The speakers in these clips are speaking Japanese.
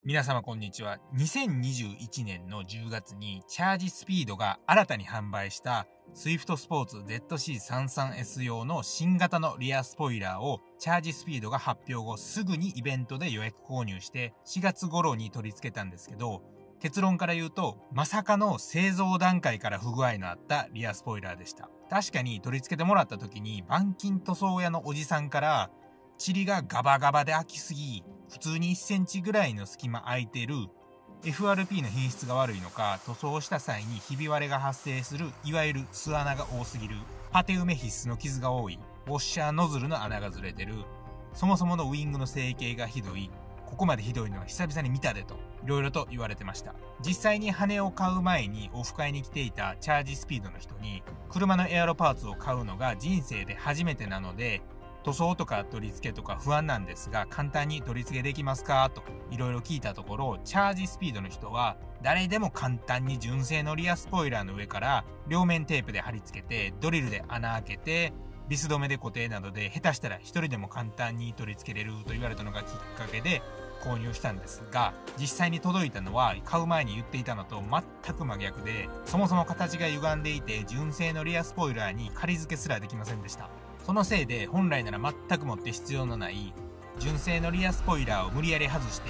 皆様こんにちは。2021年の10月にチャージスピードが新たに販売したSwift Sports ZC33S 用の新型のリアスポイラーをチャージスピードが発表後すぐにイベントで予約購入して4月頃に取り付けたんですけど、結論から言うとまさかの製造段階から不具合のあったリアスポイラーでした。確かに取り付けてもらった時に板金塗装屋のおじさんから塵がガバガバで開きすぎ、普通に1センチぐらいの隙間空いてる、 FRP の品質が悪いのか塗装した際にひび割れが発生するいわゆる巣穴が多すぎる、パテ埋め必須の傷が多い、ウォッシャーノズルの穴がずれてる、そもそものウィングの成形がひどい、ここまでひどいのは久々に見たでといろいろと言われてました。実際に羽を買う前にオフ会に来ていたチャージスピードの人に、車のエアロパーツを買うのが人生で初めてなので塗装とか取り付けとか不安なんですが簡単に取り付けできますかといろいろ聞いたところ、チャージスピードの人は誰でも簡単に純正のリアスポイラーの上から両面テープで貼り付けてドリルで穴開けてビス止めで固定などで下手したら一人でも簡単に取り付けれると言われたのがきっかけで購入したんですが、実際に届いたのは買う前に言っていたのと全く真逆で、そもそも形が歪んでいて純正のリアスポイラーに仮付けすらできませんでした。そのせいで本来なら全くもって必要のない純正のリアスポイラーを無理やり外して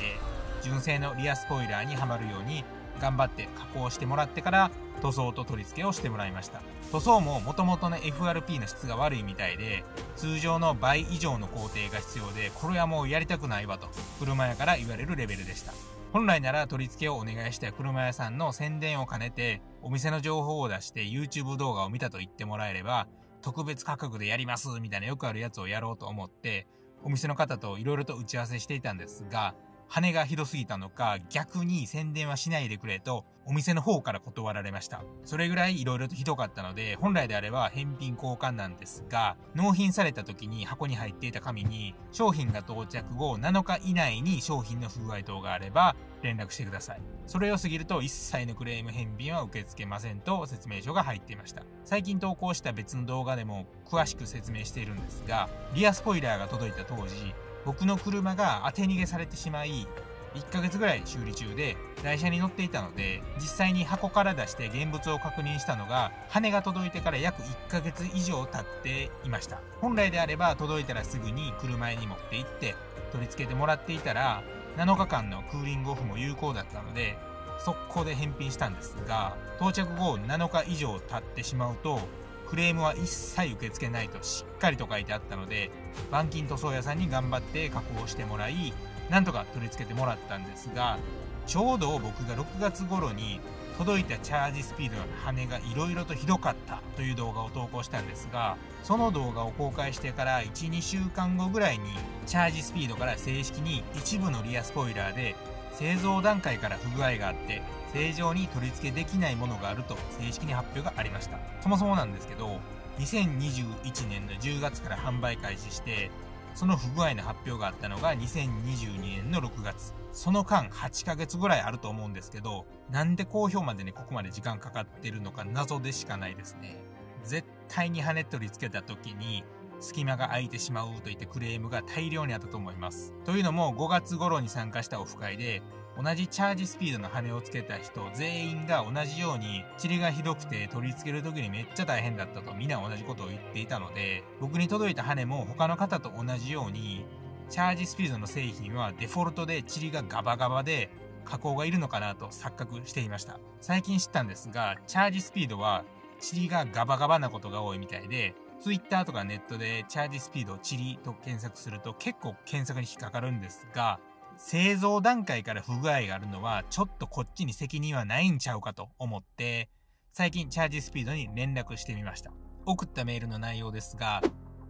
純正のリアスポイラーにはまるように頑張って加工してもらってから塗装と取り付けをしてもらいました。塗装も元々の FRP の質が悪いみたいで通常の倍以上の工程が必要で、これはもうやりたくないわと車屋から言われるレベルでした。本来なら取り付けをお願いした車屋さんの宣伝を兼ねてお店の情報を出して YouTube 動画を見たと言ってもらえれば特別価格でやりますみたいなよくあるやつをやろうと思ってお店の方といろいろと打ち合わせしていたんですが、羽がひどすぎたのか逆に宣伝はしないでくれとお店の方から断られました。それぐらいいろいろとひどかったので本来であれば返品交換なんですが、納品された時に箱に入っていた紙に商品が到着後7日以内に商品の不具合等があれば連絡してください。それを過ぎると一切のクレーム返品は受け付けませんと説明書が入っていました。最近投稿した別の動画でも詳しく説明しているんですが、リアスポイラーが届いた当時僕の車が当て逃げされてしまい1ヶ月ぐらい修理中で台車に乗っていたので、実際に箱から出して現物を確認したのが羽が届いてから約1ヶ月以上経っていました。本来であれば届いたらすぐに車に持って行って取り付けてもらっていたら7日間のクーリングオフも有効だったので速攻で返品したんですが、到着後7日以上経ってしまうとクレームは一切受け付けないとしっかりと書いてあったので、板金塗装屋さんに頑張って加工してもらいなんとか取り付けてもらったんですが、ちょうど僕が6月頃に届いたチャージスピードの羽がいろいろとひどかったという動画を投稿したんですが、その動画を公開してから 1,2 週間後ぐらいにチャージスピードから正式に一部のリアスポイラーで製造段階から不具合があって正常に取り付けできないものがあると正式に発表がありました。そもそもなんですけど2021年の10月から販売開始してその不具合の発表があったのが2022年の6月。その間8ヶ月ぐらいあると思うんですけど、なんで公表までにここまで時間かかってるのか謎でしかないですね。絶対に羽取り付けた時に隙間が空いてしまうといったクレームが大量にあったと思います。というのも5月頃に参加したオフ会で同じチャージスピードの羽をつけた人全員が同じように塵がひどくて取り付ける時にめっちゃ大変だったとみんな同じことを言っていたので、僕に届いた羽も他の方と同じようにチャージスピードの製品はデフォルトで塵がガバガバで加工がいるのかなと錯覚していました。最近知ったんですがチャージスピードは塵がガバガバなことが多いみたいで、Twitter とかネットでチャージスピード塵と検索すると結構検索に引っかかるんですが、製造段階から不具合があるのはちょっとこっちに責任はないんちゃうかと思って最近チャージスピードに連絡してみました。送ったメールの内容ですが、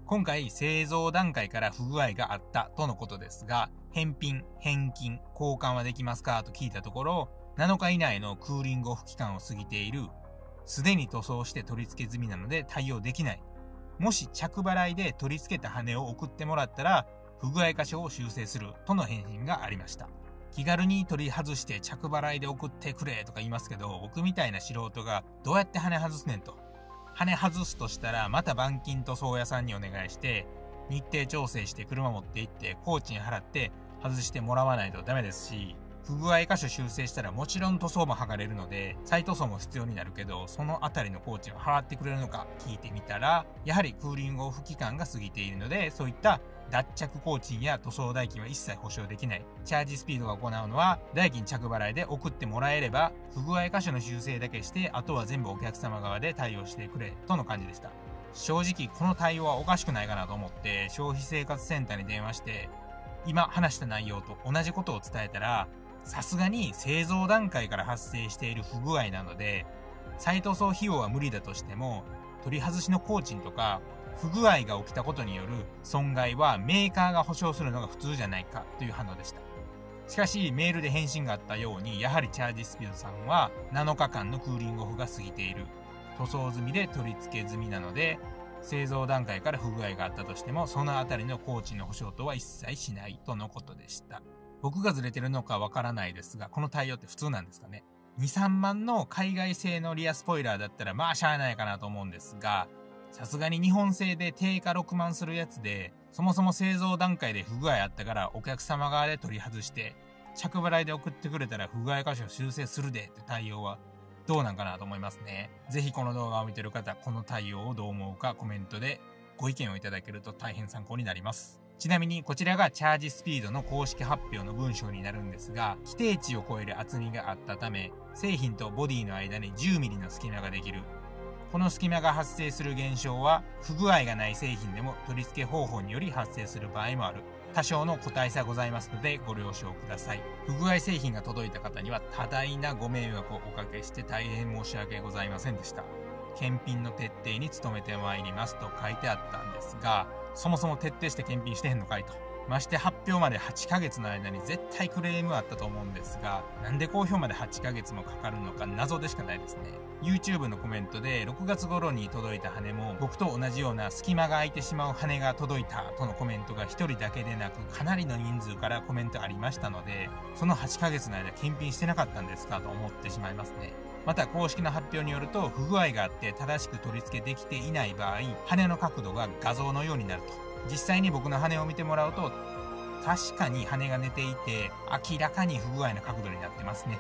今回製造段階から不具合があったとのことですが、返品、返金、交換はできますかと聞いたところ、7日以内のクーリングオフ期間を過ぎている、すでに塗装して取り付け済みなので対応できない、もし着払いで取り付けた羽を送ってもらったら不具合箇所を修正するとの返信がありました。気軽に取り外して着払いで送ってくれとか言いますけど、僕みたいな素人がどうやって羽外すねんと。羽外すとしたらまた板金塗装屋さんにお願いして日程調整して車持って行って工賃払って外してもらわないとダメですし、不具合箇所修正したらもちろん塗装も剥がれるので、再塗装も必要になるけど、そのあたりの工賃を払ってくれるのか聞いてみたら、やはりクーリングオフ期間が過ぎているので、そういった脱着工賃や塗装代金は一切保証できない。チャージスピードが行うのは、代金着払いで送ってもらえれば、不具合箇所の修正だけして、あとは全部お客様側で対応してくれ、との感じでした。正直、この対応はおかしくないかなと思って、消費生活センターに電話して、今話した内容と同じことを伝えたら、さすがに製造段階から発生している不具合なので、再塗装費用は無理だとしても、取り外しの工賃とか、不具合が起きたことによる損害はメーカーが保証するのが普通じゃないかという反応でした。しかしメールで返信があったように、やはりチャージスピードさんは7日間のクーリングオフが過ぎている。塗装済みで取り付け済みなので、製造段階から不具合があったとしても、そのあたりの工賃の保証とは一切しないとのことでした。僕がずれてるのかわからないですが、この対応って普通なんですかね。2、3万の海外製のリアスポイラーだったらまあしゃあないかなと思うんですが、さすがに日本製で定価6万するやつで、そもそも製造段階で不具合あったからお客様側で取り外して、着払いで送ってくれたら不具合箇所を修正するでって対応はどうなんかなと思いますね。ぜひこの動画を見てる方、この対応をどう思うかコメントでご意見をいただけると大変参考になります。ちなみにこちらがチャージスピードの公式発表の文章になるんですが、規定値を超える厚みがあったため、製品とボディの間に 10mm の隙間ができる。この隙間が発生する現象は、不具合がない製品でも取り付け方法により発生する場合もある。多少の個体差ございますのでご了承ください。不具合製品が届いた方には多大なご迷惑をおかけして大変申し訳ございませんでした。検品の徹底に努めてまいりますと書いてあったんですが、そもそも徹底して検品してへんのかいと。まして発表まで8ヶ月の間に絶対クレームあったと思うんですが、なんで公表まで8ヶ月もかかるのか謎でしかないですね。YouTube のコメントで6月頃に届いた羽も僕と同じような隙間が空いてしまう羽が届いたとのコメントが1人だけでなくかなりの人数からコメントありましたので、その8ヶ月の間検品してなかったんですかと思ってしまいますね。また公式の発表によると、不具合があって正しく取り付けできていない場合、羽の角度が画像のようになると。実際に僕の羽を見てもらうと、確かに羽が寝ていて明らかに不具合な角度になってますね。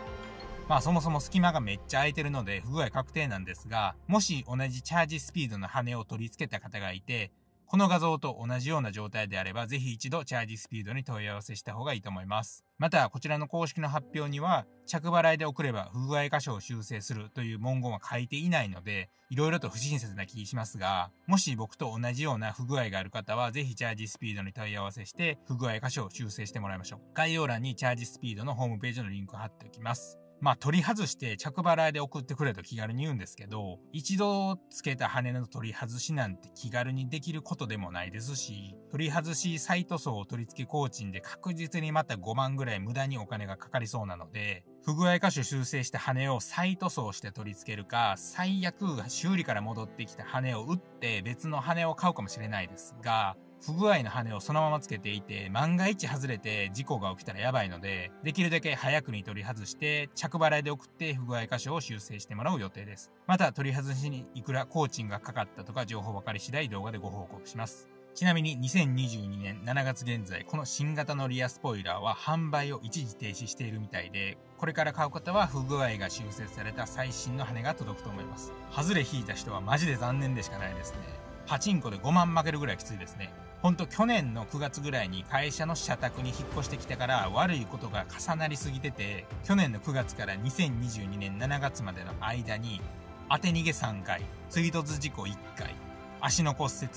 まあそもそも隙間がめっちゃ空いてるので不具合確定なんですが、もし同じチャージスピードの羽を取り付けた方がいて、この画像と同じような状態であれば、ぜひ一度チャージスピードに問い合わせした方がいいと思います。また、こちらの公式の発表には、着払いで送れば不具合箇所を修正するという文言は書いていないので、いろいろと不親切な気がしますが、もし僕と同じような不具合がある方は、ぜひチャージスピードに問い合わせして、不具合箇所を修正してもらいましょう。概要欄にチャージスピードのホームページのリンクを貼っておきます。まあ取り外して着払いで送ってくれと気軽に言うんですけど、一度つけた羽の取り外しなんて気軽にできることでもないですし、取り外し再塗装取り付け工賃で確実にまた5万ぐらい無駄にお金がかかりそうなので、不具合箇所修正した羽を再塗装して取り付けるか、最悪修理から戻ってきた羽を売って別の羽を買うかもしれないですが、不具合の羽をそのままつけていて、万が一外れて事故が起きたらやばいので、できるだけ早くに取り外して、着払いで送って不具合箇所を修正してもらう予定です。また、取り外しにいくら工賃がかかったとか情報分かり次第動画でご報告します。ちなみに2022年7月現在、この新型のリアスポイラーは販売を一時停止しているみたいで、これから買う方は不具合が修正された最新の羽が届くと思います。外れ引いた人はマジで残念でしかないですね。パチンコで5万負けるぐらいきついですね。ほんと去年の9月ぐらいに会社の社宅に引っ越してきてから悪いことが重なりすぎてて、去年の9月から2022年7月までの間に当て逃げ3回、追突事故1回、足の骨折、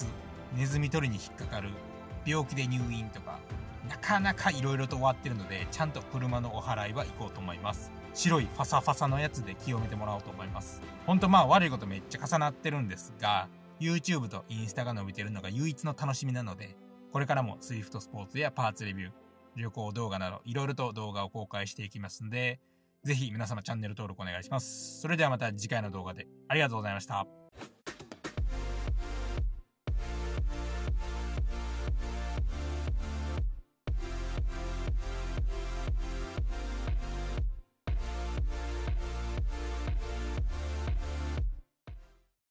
ネズミ捕りに引っかかる、病気で入院とか、なかなか色々と終わってるので、ちゃんと車のお払いは行こうと思います。白いファサファサのやつで清めてもらおうと思います。ほんとまあ悪いことめっちゃ重なってるんですが、YouTube とインスタが伸びてるのが唯一の楽しみなので、これからも Swift スポーツやパーツレビュー、旅行動画などいろいろと動画を公開していきますので、ぜひ皆様チャンネル登録お願いします。それではまた次回の動画でありがとうございました。